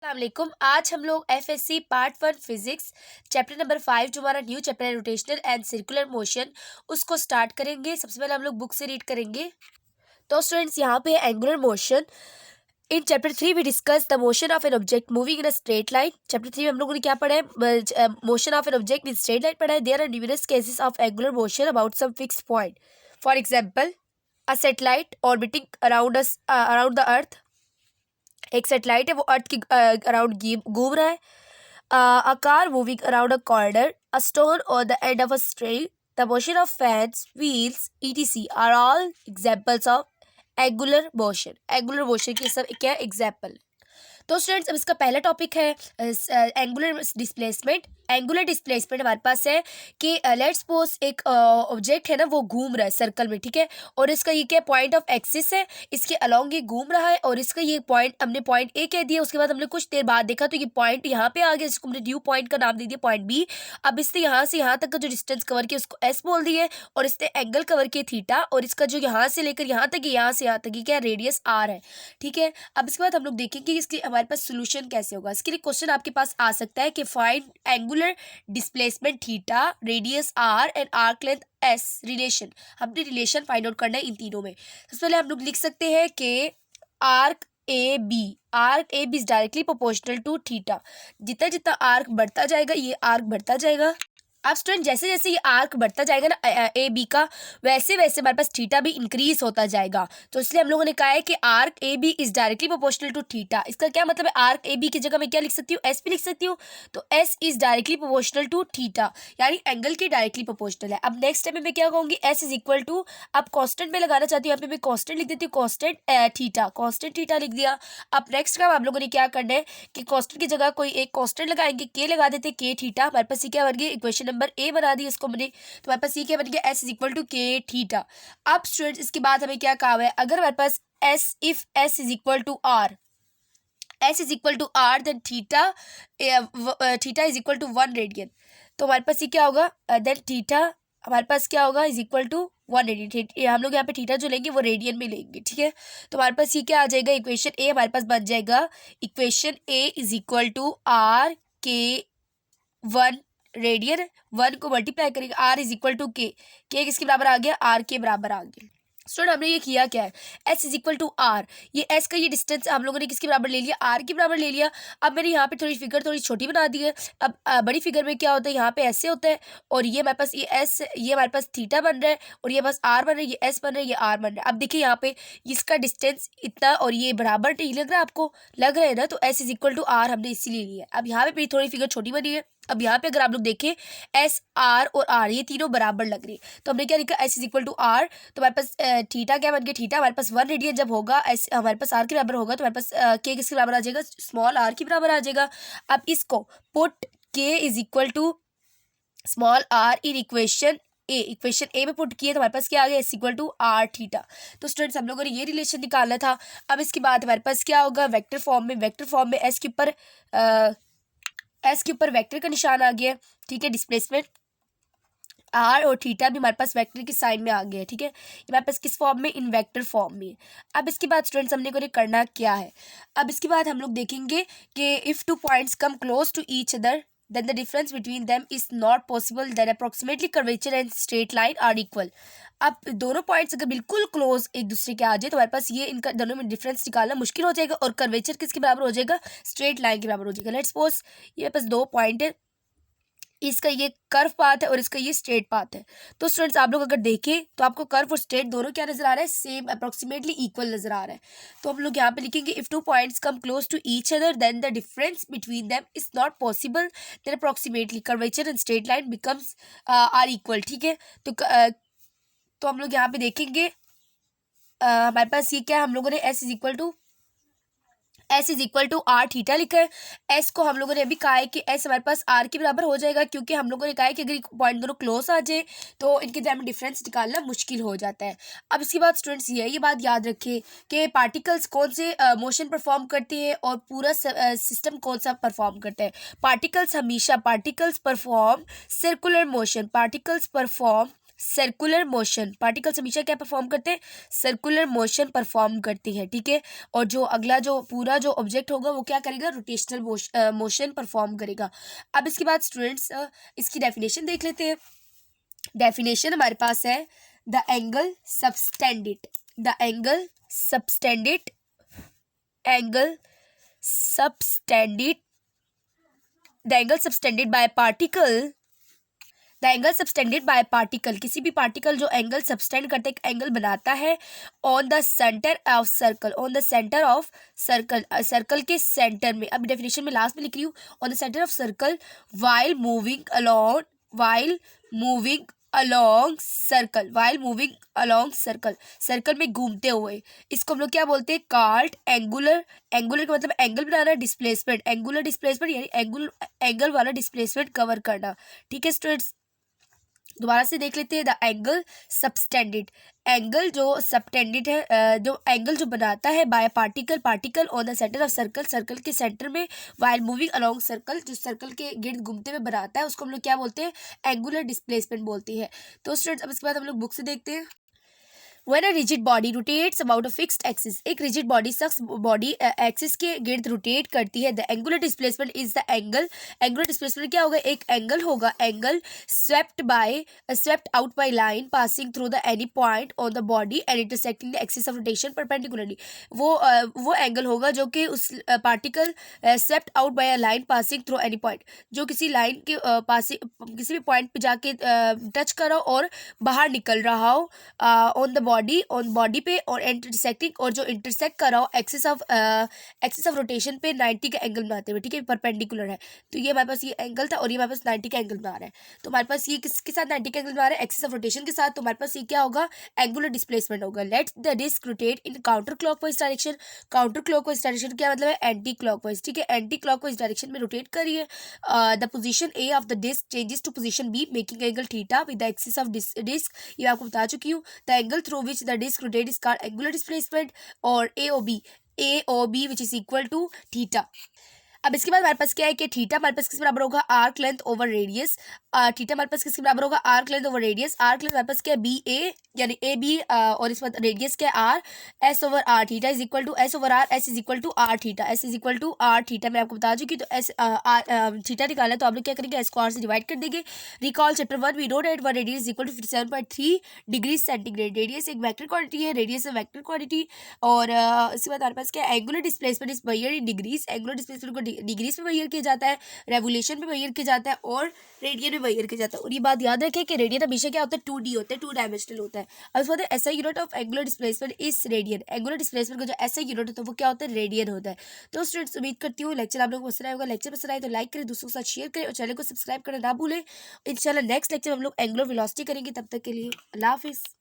वालेकुम। आज हम लोग FSc part 1 physics chapter number 5 जो हमारा न्यू चैप्टर है रोटेशनल एंड सर्कुलर मोशन उसको स्टार्ट करेंगे। सबसे पहले हम लोग बुक से रीड करेंगे। तो स्टूडेंट्स यहाँ पे angular motion. In chapter 3 we discuss the motion of an object moving in a straight line. Chapter 3 में हम लोगों ने क्या पढ़ा है? Motion of an object in straight line पढ़ा है। There are numerous cases of angular motion about some fixed point. For example, a satellite orbiting around the earth. एक सैटेलाइट है, वो अर्थ के अराउंड घूम रहा है। A car moving around a corner, a stone or the end of a string, the motion of fans, wheels, etc. are all examples of angular motion. Angular motion के सब क्या एग्जाम्पल? तो स्टूडेंट्स अब इसका पहला टॉपिक है angular displacement. Angular displacement हमारे पास है कि लेट्स सपोज एक ऑब्जेक्ट है ना, वो घूम रहा है सर्कल में, ठीक है, और इसका ये क्या पॉइंट ऑफ एक्सिस है, इसके अलोंग ये घूम रहा है और इसका ये पॉइंट हमने पॉइंट ए कह दिया। उसके बाद हमने कुछ देर बाद देखा तो ये पॉइंट यहाँ पे आ गया, जिसको हमने न्यू पॉइंट का नाम दे दिया पॉइंट बी। अब इससे यहाँ तक का जो डिस्टेंस कवर किया उसको एस बोल दिया है, और इसने एंगल कवर किया थीटा, और इसका जो यहाँ से लेकर यहाँ तक, यहाँ से यहाँ तक ये क्या रेडियस आर है, ठीक है। अब इसके बाद हम लोग देखेंगे इसके हमारे पास सोल्यूशन कैसे होगा। इसके लिए क्वेश्चन आपके पास आ सकता है कि find angular displacement theta, radius R and arc length S relation. हमने रिलेशन फाइंड आउट करना है इन तीनों में। सबसे पहले हम लोग लिख सकते हैं कि arc A B is directly proportional to theta. जितना जितना आर्क बढ़ता जाएगा ये आर्क बढ़ता जाएगा। अब स्टूडेंट जैसे जैसे ये आर्क बढ़ता जाएगा ना ए बी का, वैसे वैसे हमारे पास थीटा भी इंक्रीज होता जाएगा। तो इसलिए हम लोगों ने कहा है कि arc A B is directly proportional to theta. इसका क्या मतलब है? आर्क ए बी की जगह मैं क्या लिख सकती हूँ? एस भी लिख सकती हूँ। तो S is directly proportional to theta, यानी एंगल की डायरेक्टली प्रोपोर्शनल है। अब नेक्स्ट स्टेप में मैं क्या कहूँगी? एस इज इक्वल टू, अब कॉन्स्टेंट में लगाना चाहती हूँ, यहाँ पे मैं कॉन्स्टेंट लिख देती हूँ, कॉन्स्टेंट थीटा लिख दिया। अब नेक्स्ट काम आप लोगों ने क्या करना है कि कॉन्स्टेंट की जगह कोई एक कॉन्स्टेंट लगाएंगे, के लगा देते के थीटा। हमारे पास ये क्या बन गया? इक्वेशन नंबर ए बना दी इसको मैंने। तो हमारे पास ये क्या बन गया? S is equal to k theta. अब स्टूडेंट्स इसके बाद हमें क्या कहा हुआ है? अगर हमारे पास S, if S is equal to r, S is equal to r, then theta is equal to 1 radian. तो हमारे पास ये क्या होगा? देन थीटा हमारे पास क्या होगा? Is equal to 1 radian. हम लोग यहाँ पे थीटा जो लेंगे वो रेडियन में लेंगे, ठीक है। तो हमारे पास ये क्या आ जाएगा? इक्वेशन ए हमारे पास बन जाएगा, equation A is equal to R के 1 रेडियन, 1 को मल्टीप्लाई करेंगे, आर इज इक्वल टू के किसके बराबर आ गया? आर के बराबर आ गया। स्टूडेंट हमने ये किया क्या है? S is equal to R, ये एस का ये डिस्टेंस हम लोगों ने किसके बराबर ले लिया? आर के बराबर ले लिया। अब मैंने यहाँ पे थोड़ी फिगर थोड़ी छोटी बना दी है। अब बड़ी फिगर में क्या होता है? यहाँ पे ऐसे होता है, और ये हमारे पास ये एस, ये हमारे पास थीटा बन रहा है, और ये बस आर बन रहा है, ये एस बन रहा है, ये आर बन रहा है। अब देखिए यहाँ पे इसका डिस्टेंस इतना और ये बराबर नहीं लग रहा है आपको? लग रहा है ना? तो S is equal to R हमने इसीलिए लिया है। अब यहाँ पे थोड़ी फिगर छोटी बनी है। अब यहाँ पे अगर आप लोग देखें एस, आर और आर ये तीनों बराबर लग रही है, तो हमने क्या लिखा? S is equal to R. तो हमारे पास थीटा क्या बन गया? थीटा हमारे पास 1 रेडियन जब होगा, एस हमारे पास आर के बराबर होगा, तो हमारे पास के किसके बराबर आ जाएगा? स्मॉल आर के बराबर आ जाएगा। अब इसको put k is equal to small r in equation A में पुट किए, तो हमारे पास क्या आ गया? S equal r theta. तो स्टूडेंट्स हम लोगों ने ये रिलेशन निकालना था। अब इसके बाद हमारे पास क्या होगा? वेक्टर फॉर्म में एस के ऊपर वेक्टर का निशान आ गया, ठीक है। डिस्प्लेसमेंट आर और थीटा भी हमारे पास वेक्टर के साइन में आ गया है, ठीक है। ये हमारे पास किस फॉर्म में? इन वेक्टर फॉर्म में। अब इसके बाद स्टूडेंट्स हमने को करना क्या है? अब इसके बाद हम लोग देखेंगे कि if 2 points come close to each other then the difference between them is not possible, then approximately curvature and straight line are equal। अब दोनों पॉइंट्स अगर बिल्कुल क्लोज एक दूसरे के आ जाए तो हमारे पास ये इनका दोनों में डिफरेंस निकालना मुश्किल हो जाएगा, और कर्वेचर किसके बराबर हो जाएगा? स्ट्रेट लाइन के बराबर हो जाएगा। लेट्स सपोज ये मेरे पास 2 पॉइंट है, इसका ये कर्व पाथ है और इसका ये स्ट्रेट पाथ है। तो स्टूडेंट्स आप लोग अगर देखें तो आपको कर्व और स्ट्रेट दोनों क्या नजर आ रहा है? सेम, अप्रोक्सीमेटली इक्वल नजर आ रहा है। तो हम लोग यहाँ पे लिखेंगे if 2 points come close to each other then the difference between them is not possible, then approximately curvature and straight line becomes are equal, ठीक है। तो हम लोग यहाँ पे देखेंगे हमारे पास ये क्या हम लोगों ने S is equal to R theta लिखा है। एस को हम लोगों ने अभी कहा है कि एस हमारे पास आर के बराबर हो जाएगा, क्योंकि हम लोगों ने कहा है कि अगर पॉइंट दोनों क्लोज आ जाए तो इनके दरमियान डिफरेंस निकालना मुश्किल हो जाता है। अब इसके बाद स्टूडेंट्स ये बात याद रखें कि पार्टिकल्स कौन से मोशन परफॉर्म करते हैं और पूरा सिस्टम कौन सा परफॉर्म करता है। Particles perform circular motion, circular motion, particles हमेशा क्या परफॉर्म करते हैं, सर्कुलर मोशन परफॉर्म करती है, ठीक है। और जो अगला जो पूरा जो ऑब्जेक्ट होगा वो क्या करेगा, रोटेशनल मोशन परफॉर्म करेगा। अब इसके बाद स्टूडेंट्स इसकी डेफिनेशन देख लेते हैं। डेफिनेशन हमारे पास है the angle subtended, the angle subtended, angle subtended, the angle subtended bye particle, the angle subtended bye particle, किसी भी पार्टिकल जो एंगल सबटेंड करते एक एंगल बनाता है on the centre of circle, on the centre of circle, circle के centre में। अब डेफिनेशन में लास्ट में लिख रही हूँ, on the centre of circle while moving along, while moving along circle, while moving along circle, circle में घूमते हुए। इसको हम लोग क्या बोलते हैं, कॉल्ड एंगुलर, एंगुलर का मतलब एंगल बनाना, डिस्प्लेसमेंट, एंगुलर डिस्प्लेसमेंट यानी एंगल वाला डिस्प्लेसमेंट कवर करना, ठीक है स्टूडेंट्स। दोबारा से देख लेते हैं, द एंगल सबटेंडेड, एंगल जो सबटेंडेड है, जो एंगल जो बनाता है by particle, particle on the centre of circle, circle के सेंटर में, वाइल मूविंग अलोंग सर्कल, जो सर्कल के गिर्द घूमते हुए बनाता है उसको हम लोग क्या बोलते हैं, एंगुलर डिस्प्लेसमेंट बोलती है। तो स्टूडेंट्स अब इसके बाद हम लोग बुक से देखते हैं। When a rigid body rotates about a fixed axis, एक rigid body शख्स बॉडी एक्सिस के गिर्द रोटेट करती है, the angular displacement is the angle, angular displacement क्या होगा, एक एंगल होगा, angle swept out by line passing through the any point on the body and intersecting the axis of rotation perpendicularly, वो angle होगा जो कि उस particle swept out by a line passing through any point, जो किसी line के passing किसी भी पॉइंट पे जाके टच करो और बाहर निकल रहा हो on the body, on body पे, और इंटरसेक्टिंग, और जो इंटरसेक्ट कर रहा हो एक्सिस ऑफ रोटेशन पे 90 का एंगल बनाते हुए, ठीक है, परपेंडिकुलर है। तो ये हमारे पास ये एंगल था और ये हमारे पास 90 का एंगल बना रहा है। तो हमारे पास ये किसके साथ 90 का एंगल बना रहा है, एक्सिस ऑफ रोटेशन के साथ। तो हमारे पास ये क्या होगा, एंगुलर डिस्प्लेसमेंट होगा। Let the disc rotate in counter clockwise direction, counter clockwise direction क्या मतलब है, एंटी क्लॉकवाइज, ठीक है, एंटी क्लॉकवाइज डायरेक्शन में रोटेट करिए। The position A of the disc changes to position B making angle theta with the axis of disc, ये आपको बता चुकी हूँ। The angle through which the disk rotate is called angular displacement, और AOB which is equal to theta। अब इसके बाद हमारे पास क्या है कि थीटा हमारे पास किस बराबर होगा, arc length over radius, theta हमारे पास किसके बराबर होगा, arc length over radius, arc length हमारे पास क्या है, BA यानी AB, और इस बाद रेडियस क्या है R, S over R, theta is equal to S over R, S is equal to R theta, S is equal to R theta. मैं आपको बता चुकी, तो S थीटा निकाला तो आप लोग क्या करेंगे, S को R से डिवाइड कर देंगे। Recall chapter 1 we know that one radius is equal to 57.3 degree centigrade, radius एक वेक्टर क्वांटिटी है, रेडियस है वेक्टर क्वांटिटी। और इसके बाद हमारे पास क्या है, angular displacement is measured in degrees, angular displacement को डिग्रीज में मेजर किया जाता है, रेवोल्यूशन में मेजर किया जाता है, और रेडियन में मेजर किया जाता है। और ये बात याद रखें कि रेडियन हमेशा क्या होता है, 2D होता है, 2 डायमेंशनल होता है। अब इसके बाद ऐसा unit of angular displacement is radian, angular displacement का जो ऐसा यूनिट होता है वो क्या होता है, रेडियन होता है। तो स्टूडेंट्स उम्मीद करती हूँ लेक्चर आप लोगों को पसंद आया होगा। लेक्चर पसंद आए तो लाइक करें, दूसरों के साथ शेयर करें और चैनल को सब्सक्राइब करना ना भूलें। इंशाल्लाह नेक्स्ट लेक्चर हम लोग एंगुलर वेलोसिटी करेंगे। तब तक के लिए अल्लाह हाफिज़।